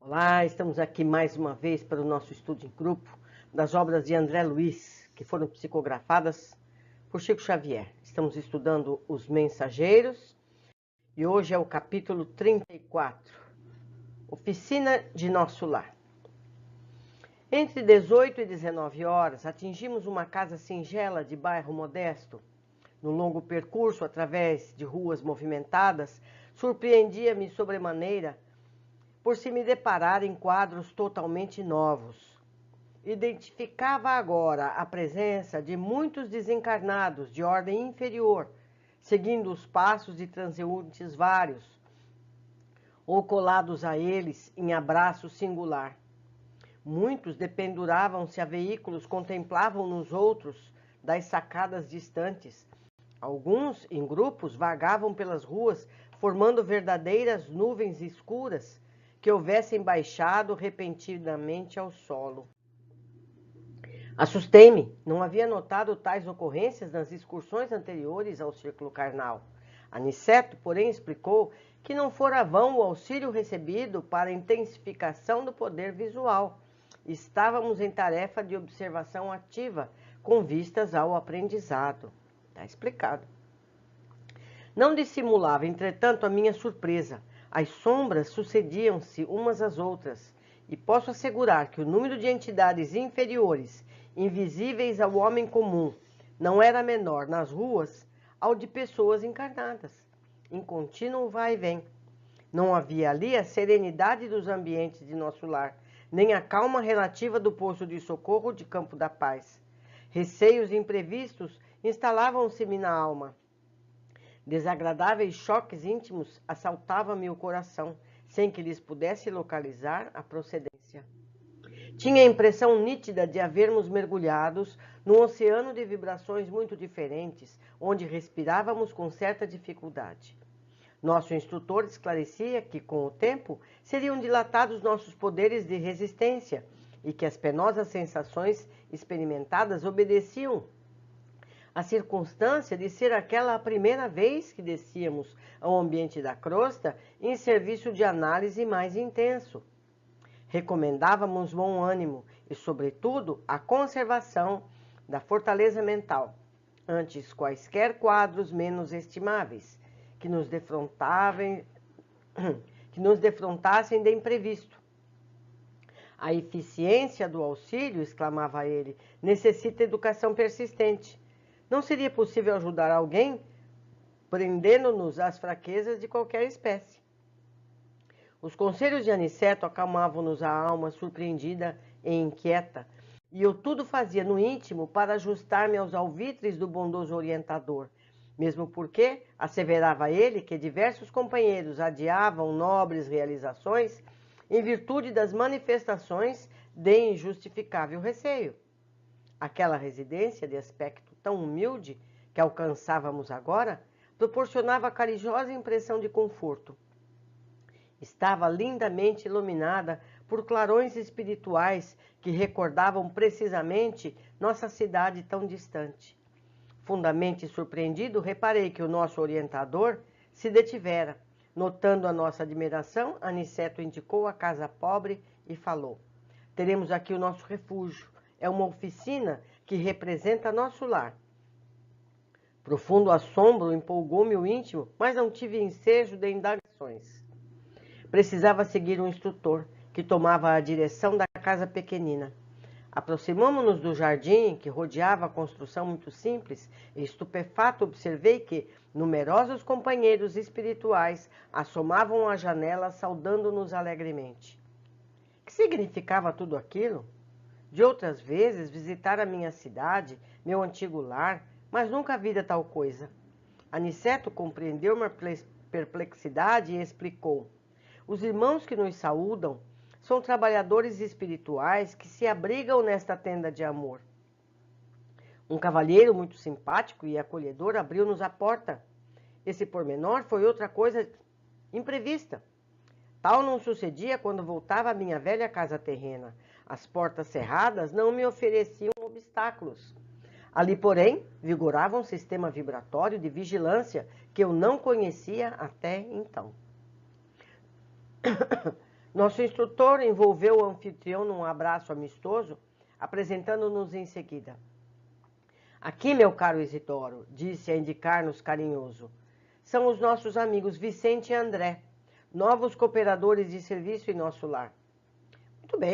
Olá, estamos aqui mais uma vez para o nosso estudo em grupo das obras de André Luiz, que foram psicografadas por Chico Xavier. Estamos estudando Os Mensageiros e hoje é o capítulo 34, Oficina de Nosso Lar. Entre 18 e 19 horas, atingimos uma casa singela de bairro modesto. No longo percurso, através de ruas movimentadas, surpreendia-me sobremaneira por se me deparar em quadros totalmente novos. Identificava agora a presença de muitos desencarnados de ordem inferior, seguindo os passos de transeuntes vários, ou colados a eles em abraço singular. Muitos dependuravam-se a veículos, contemplavam nos outros das sacadas distantes. Alguns, em grupos, vagavam pelas ruas, formando verdadeiras nuvens escuras, que houvessem baixado repentinamente ao solo. Assustei-me, não havia notado tais ocorrências nas excursões anteriores ao círculo carnal. Aniceto, porém, explicou que não fora vão o auxílio recebido para a intensificação do poder visual. Estávamos em tarefa de observação ativa, com vistas ao aprendizado. Está explicado. Não dissimulava, entretanto, a minha surpresa. As sombras sucediam-se umas às outras, e posso assegurar que o número de entidades inferiores, invisíveis ao homem comum, não era menor nas ruas ao de pessoas encarnadas, em contínuo vai e vem. Não havia ali a serenidade dos ambientes de nosso lar, nem a calma relativa do posto de socorro de Campo da Paz. Receios imprevistos instalavam-se-me na alma. Desagradáveis choques íntimos assaltavam-me o coração, sem que lhes pudesse localizar a procedência. Tinha a impressão nítida de havermos mergulhados num oceano de vibrações muito diferentes, onde respirávamos com certa dificuldade. Nosso instrutor esclarecia que, com o tempo, seriam dilatados nossos poderes de resistência e que as penosas sensações experimentadas obedeciam a circunstância de ser aquela a primeira vez que descíamos ao ambiente da crosta em serviço de análise mais intenso. Recomendávamos bom ânimo e, sobretudo, a conservação da fortaleza mental, antes quaisquer quadros menos estimáveis, que nos defrontassem de imprevisto. A eficiência do auxílio, exclamava ele, necessita educação persistente. Não seria possível ajudar alguém prendendo-nos às fraquezas de qualquer espécie. Os conselhos de Aniceto acalmavam-nos a alma surpreendida e inquieta, e eu tudo fazia no íntimo para ajustar-me aos alvitres do bondoso orientador, mesmo porque, asseverava ele, que diversos companheiros adiavam nobres realizações em virtude das manifestações de injustificável receio. Aquela residência de aspecto tão humilde que alcançávamos agora proporcionava carijosa impressão de conforto. Estava lindamente iluminada por clarões espirituais que recordavam precisamente nossa cidade tão distante. Fundamente surpreendido, reparei que o nosso orientador se detivera. Notando a nossa admiração, Aniceto indicou a casa pobre e falou: teremos aqui o nosso refúgio. É uma oficina que representa nosso lar. Profundo assombro empolgou-me o íntimo, mas não tive ensejo de indagações. Precisava seguir um instrutor, que tomava a direção da casa pequenina. Aproximamo-nos do jardim, que rodeava a construção muito simples, e estupefato observei que numerosos companheiros espirituais assomavam à janela, saudando-nos alegremente. Que significava tudo aquilo? De outras vezes visitara minha cidade, meu antigo lar, mas nunca vira tal coisa. Aniceto compreendeu minha perplexidade e explicou: os irmãos que nos saúdam são trabalhadores espirituais que se abrigam nesta tenda de amor. Um cavalheiro muito simpático e acolhedor abriu-nos a porta. Esse pormenor foi outra coisa imprevista. Tal não sucedia quando voltava à minha velha casa terrena. As portas cerradas não me ofereciam obstáculos. Ali, porém, vigorava um sistema vibratório de vigilância que eu não conhecia até então. Nosso instrutor envolveu o anfitrião num abraço amistoso, apresentando-nos em seguida. Aqui, meu caro Isidoro, disse a indicar-nos carinhoso, são os nossos amigos Vicente e André, novos cooperadores de serviço em nosso lar.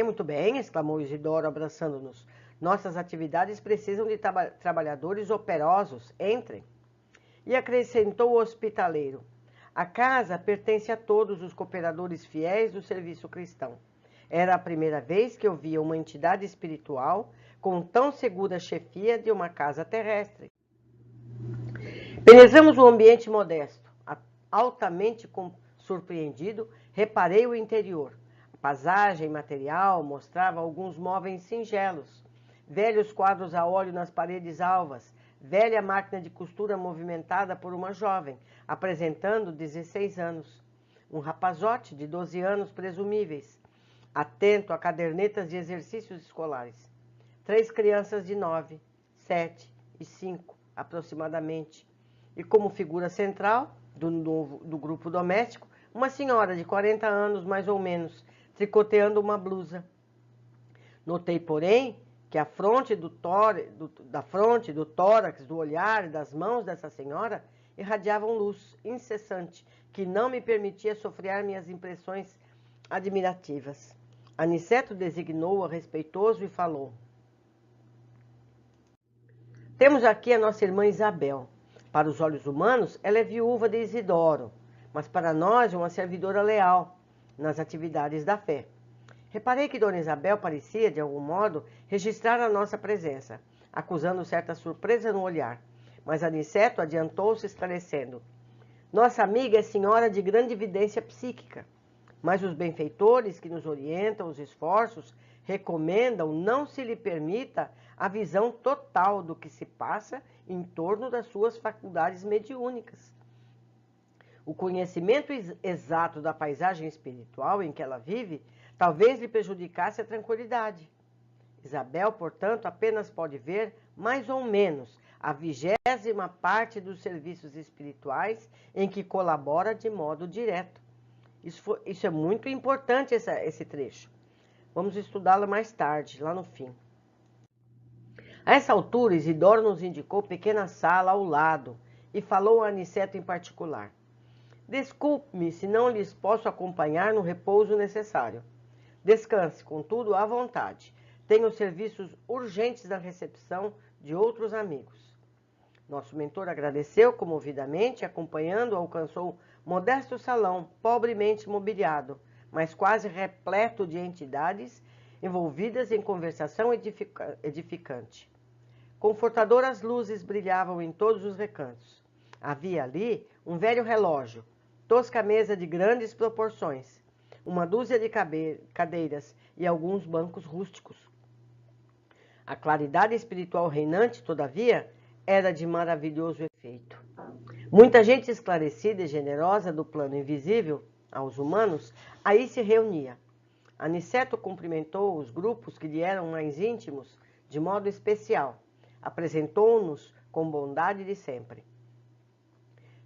Muito bem, exclamou Isidoro, abraçando-nos. Nossas atividades precisam de trabalhadores operosos. Entrem. E acrescentou o hospitaleiro. A casa pertence a todos os cooperadores fiéis do serviço cristão. Era a primeira vez que eu via uma entidade espiritual com tão segura chefia de uma casa terrestre. Penetramos o ambiente modesto. Altamente surpreendido, reparei o interior. A paisagem material mostrava alguns móveis singelos, velhos quadros a óleo nas paredes alvas, velha máquina de costura movimentada por uma jovem, apresentando 16 anos. Um rapazote de 12 anos presumíveis, atento a cadernetas de exercícios escolares. 3 crianças de 9, 7 e 5, aproximadamente. E como figura central do grupo doméstico, uma senhora de 40 anos, mais ou menos, tricoteando uma blusa. Notei, porém, que a fronte do tórax, do olhar e das mãos dessa senhora irradiavam luz incessante, que não me permitia sofrer minhas impressões admirativas. Aniceto designou-a respeitoso e falou. Temos aqui a nossa irmã Isabel. Para os olhos humanos, ela é viúva de Isidoro, mas para nós é uma servidora leal nas atividades da fé. Reparei que Dona Isabel parecia, de algum modo, registrar a nossa presença, acusando certa surpresa no olhar, mas Aniceto adiantou-se esclarecendo. Nossa amiga é senhora de grande evidência psíquica, mas os benfeitores que nos orientam os esforços recomendam não se lhe permita a visão total do que se passa em torno das suas faculdades mediúnicas. O conhecimento exato da paisagem espiritual em que ela vive talvez lhe prejudicasse a tranquilidade. Isabel, portanto, apenas pode ver, mais ou menos, a 20ª parte dos serviços espirituais em que colabora de modo direto. Isso é muito importante, esse trecho. Vamos estudá-lo mais tarde, lá no fim. A essa altura, Isidoro nos indicou pequena sala ao lado e falou a Aniceto em particular. Desculpe-me se não lhes posso acompanhar no repouso necessário. Descanse, contudo, à vontade. Tenho serviços urgentes na recepção de outros amigos. Nosso mentor agradeceu comovidamente e, acompanhando, alcançou modesto salão, pobremente mobiliado, mas quase repleto de entidades envolvidas em conversação edificante. Confortadoras luzes brilhavam em todos os recantos. Havia ali um velho relógio, tosca mesa de grandes proporções, uma dúzia de cadeiras e alguns bancos rústicos. A claridade espiritual reinante, todavia, era de maravilhoso efeito. Muita gente esclarecida e generosa do plano invisível aos humanos aí se reunia. Aniceto cumprimentou os grupos que lhe eram mais íntimos de modo especial. Apresentou-nos com bondade de sempre.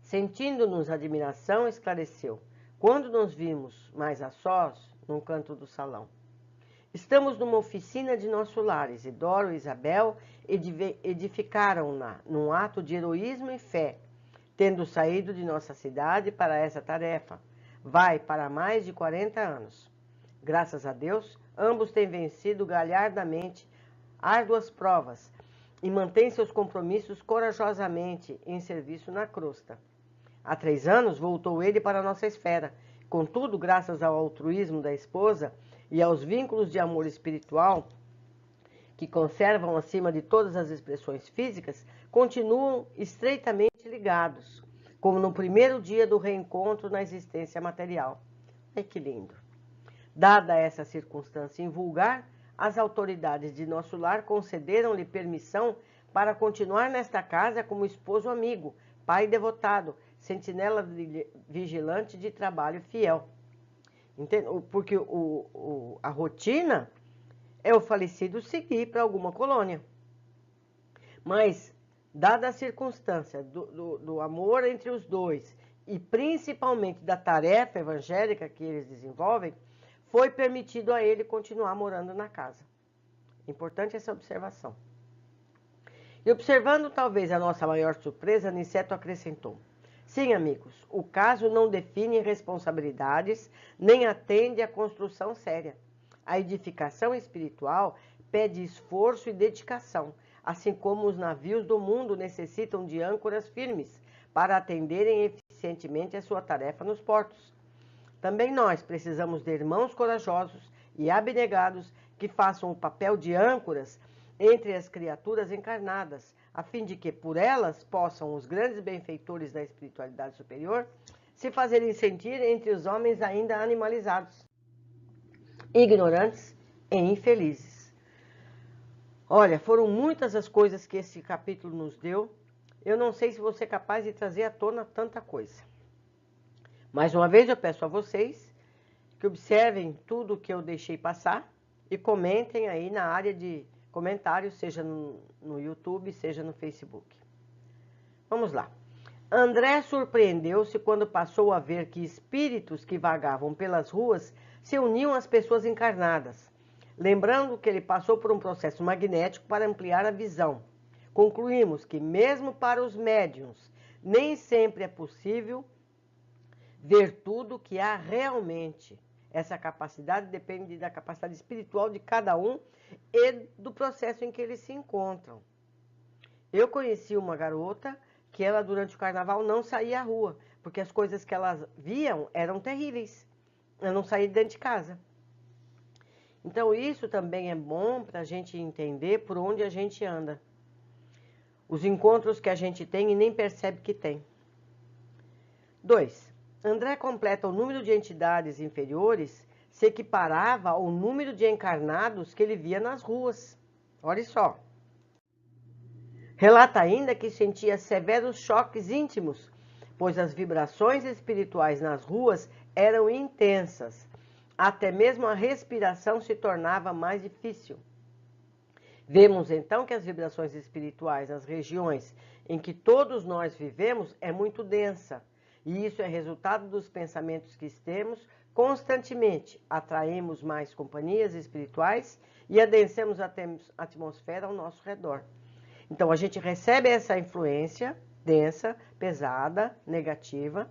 Sentindo-nos admiração, esclareceu. Quando nos vimos mais a sós, num canto do salão. Estamos numa oficina de nosso lar. Isidoro e Isabel edificaram-na num ato de heroísmo e fé, tendo saído de nossa cidade para essa tarefa. Vai para mais de 40 anos. Graças a Deus, ambos têm vencido galhardamente árduas provas e mantêm seus compromissos corajosamente em serviço na crosta. Há 3 anos voltou ele para a nossa esfera. Contudo, graças ao altruísmo da esposa e aos vínculos de amor espiritual que conservam acima de todas as expressões físicas, continuam estreitamente ligados, como no primeiro dia do reencontro na existência material. Ai, que lindo! Dada essa circunstância invulgar, as autoridades de nosso lar concederam-lhe permissão para continuar nesta casa como esposo amigo, pai devotado, sentinela vigilante de trabalho fiel. Entende? Porque a rotina é o falecido seguir para alguma colônia. Mas, dada a circunstância do amor entre os dois e principalmente da tarefa evangélica que eles desenvolvem, foi permitido a ele continuar morando na casa. Importante essa observação. E observando talvez a nossa maior surpresa, Aniceto acrescentou: sim, amigos, o caso não define responsabilidades, nem atende à construção séria. A edificação espiritual pede esforço e dedicação, assim como os navios do mundo necessitam de âncoras firmes para atenderem eficientemente a sua tarefa nos portos. Também nós precisamos de irmãos corajosos e abnegados que façam o papel de âncoras entre as criaturas encarnadas, a fim de que por elas possam os grandes benfeitores da espiritualidade superior se fazerem sentir entre os homens ainda animalizados, ignorantes e infelizes. Olha, foram muitas as coisas que esse capítulo nos deu. Eu não sei se você é capaz de trazer à tona tanta coisa. Mais uma vez eu peço a vocês que observem tudo que eu deixei passar e comentem aí na área de comentários, seja no YouTube, seja no Facebook. Vamos lá. André surpreendeu-se quando passou a ver que espíritos que vagavam pelas ruas se uniam às pessoas encarnadas, lembrando que ele passou por um processo magnético para ampliar a visão. Concluímos que, mesmo para os médiuns, nem sempre é possível ver tudo que há realmente. Essa capacidade depende da capacidade espiritual de cada um e do processo em que eles se encontram. Eu conheci uma garota que ela, durante o carnaval, não saía à rua, porque as coisas que elas viam eram terríveis. Ela não saía de dentro de casa. Então, isso também é bom para a gente entender por onde a gente anda. Os encontros que a gente tem e nem percebe que tem. 2. André completa o número de entidades inferiores se equiparava ao número de encarnados que ele via nas ruas. Olha só. Relata ainda que sentia severos choques íntimos, pois as vibrações espirituais nas ruas eram intensas. Até mesmo a respiração se tornava mais difícil. Vemos então que as vibrações espirituais nas regiões em que todos nós vivemos é muito densa. E isso é resultado dos pensamentos que temos constantemente. Atraímos mais companhias espirituais e adensemos a atmosfera ao nosso redor. Então, a gente recebe essa influência densa, pesada, negativa.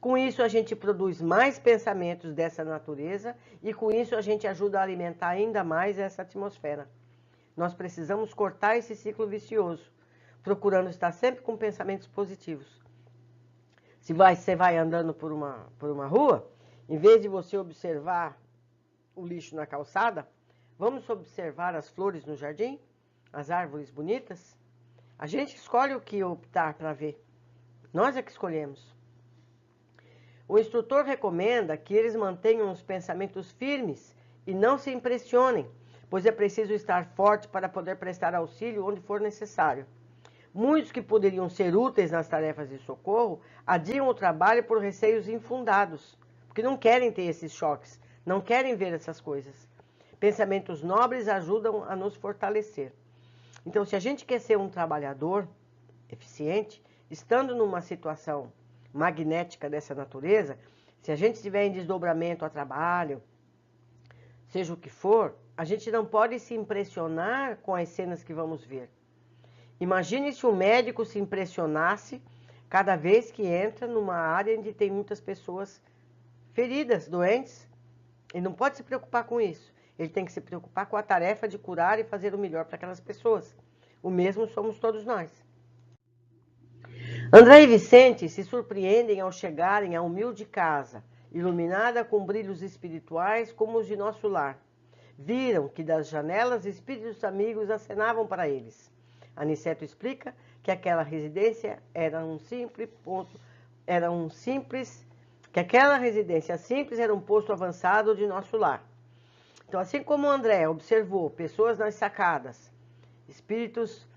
Com isso, a gente produz mais pensamentos dessa natureza e, com isso, a gente ajuda a alimentar ainda mais essa atmosfera. Nós precisamos cortar esse ciclo vicioso, procurando estar sempre com pensamentos positivos. Se você vai andando por uma rua, em vez de você observar o lixo na calçada, vamos observar as flores no jardim, as árvores bonitas. A gente escolhe o que optar para ver. Nós é que escolhemos. O instrutor recomenda que eles mantenham os pensamentos firmes e não se impressionem, pois é preciso estar forte para poder prestar auxílio onde for necessário. Muitos que poderiam ser úteis nas tarefas de socorro adiam o trabalho por receios infundados, porque não querem ter esses choques, não querem ver essas coisas. Pensamentos nobres ajudam a nos fortalecer. Então, se a gente quer ser um trabalhador eficiente, estando numa situação magnética dessa natureza, se a gente estiver em desdobramento a trabalho, seja o que for, a gente não pode se impressionar com as cenas que vamos ver. Imagine se um médico se impressionasse cada vez que entra numa área onde tem muitas pessoas feridas, doentes. Ele não pode se preocupar com isso. Ele tem que se preocupar com a tarefa de curar e fazer o melhor para aquelas pessoas. O mesmo somos todos nós. André e Vicente se surpreendem ao chegarem à humilde casa, iluminada com brilhos espirituais como os de nosso lar. Viram que das janelas espíritos amigos acenavam para eles. Aniceto explica que aquela residência aquela residência simples era um posto avançado de nosso lar. Então, assim como André observou pessoas nas sacadas, espíritos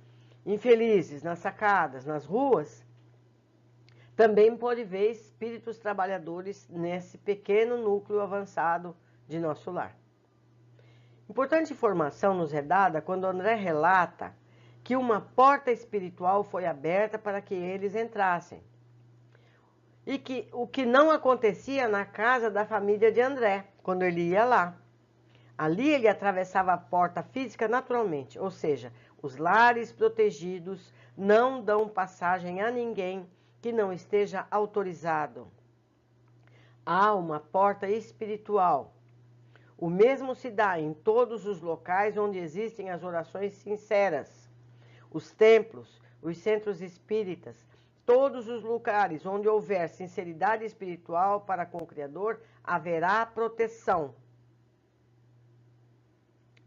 infelizes nas sacadas, nas ruas, também pode ver espíritos trabalhadores nesse pequeno núcleo avançado de nosso lar. Importante informação nos é dada quando André relata que uma porta espiritual foi aberta para que eles entrassem. E que o que não acontecia na casa da família de André, quando ele ia lá. Ali ele atravessava a porta física naturalmente, ou seja, os lares protegidos não dão passagem a ninguém que não esteja autorizado. Há uma porta espiritual. O mesmo se dá em todos os locais onde existem as orações sinceras, os templos, os centros espíritas, todos os lugares onde houver sinceridade espiritual para com o Criador, haverá proteção.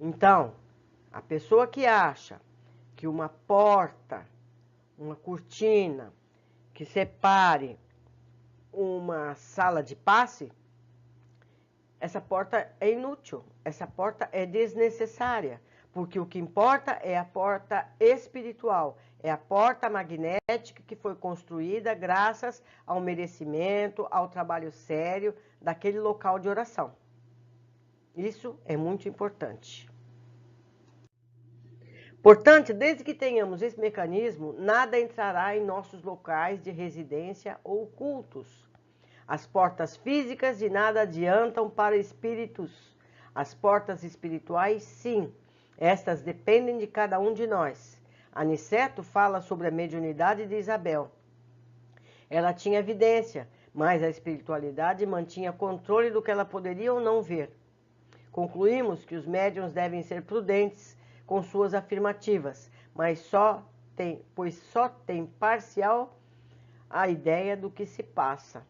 Então, a pessoa que acha que uma porta, uma cortina que separe uma sala de passe, essa porta é inútil, essa porta é desnecessária, porque o que importa é a porta espiritual, é a porta magnética que foi construída graças ao merecimento, ao trabalho sério daquele local de oração. Isso é muito importante. Portanto, desde que tenhamos esse mecanismo, nada entrará em nossos locais de residência ou cultos. As portas físicas de nada adiantam para espíritos. As portas espirituais, sim. Estas dependem de cada um de nós. Aniceto fala sobre a mediunidade de Isabel. Ela tinha evidência, mas a espiritualidade mantinha controle do que ela poderia ou não ver. Concluímos que os médiuns devem ser prudentes com suas afirmativas, pois só tem parcial a ideia do que se passa.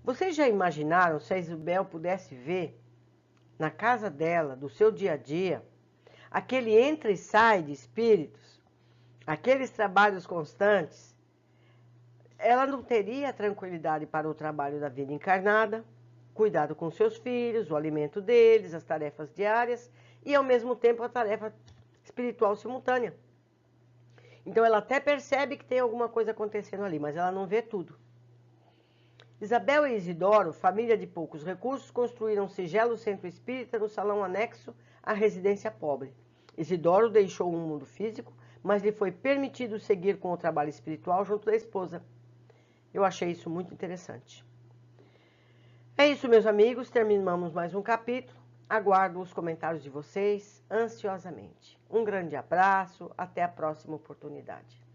Vocês já imaginaram se a Isabel pudesse ver, na casa dela, do seu dia a dia, aquele entra e sai de espíritos, aqueles trabalhos constantes? Ela não teria tranquilidade para o trabalho da vida encarnada, cuidado com seus filhos, o alimento deles, as tarefas diárias e, ao mesmo tempo, a tarefa espiritual simultânea. Então, ela até percebe que tem alguma coisa acontecendo ali, mas ela não vê tudo. Isabel e Isidoro, família de poucos recursos, construíram um singelo centro espírita no salão anexo à residência pobre. Isidoro deixou o mundo físico, mas lhe foi permitido seguir com o trabalho espiritual junto da esposa. Eu achei isso muito interessante. É isso, meus amigos, terminamos mais um capítulo. Aguardo os comentários de vocês ansiosamente. Um grande abraço, até a próxima oportunidade.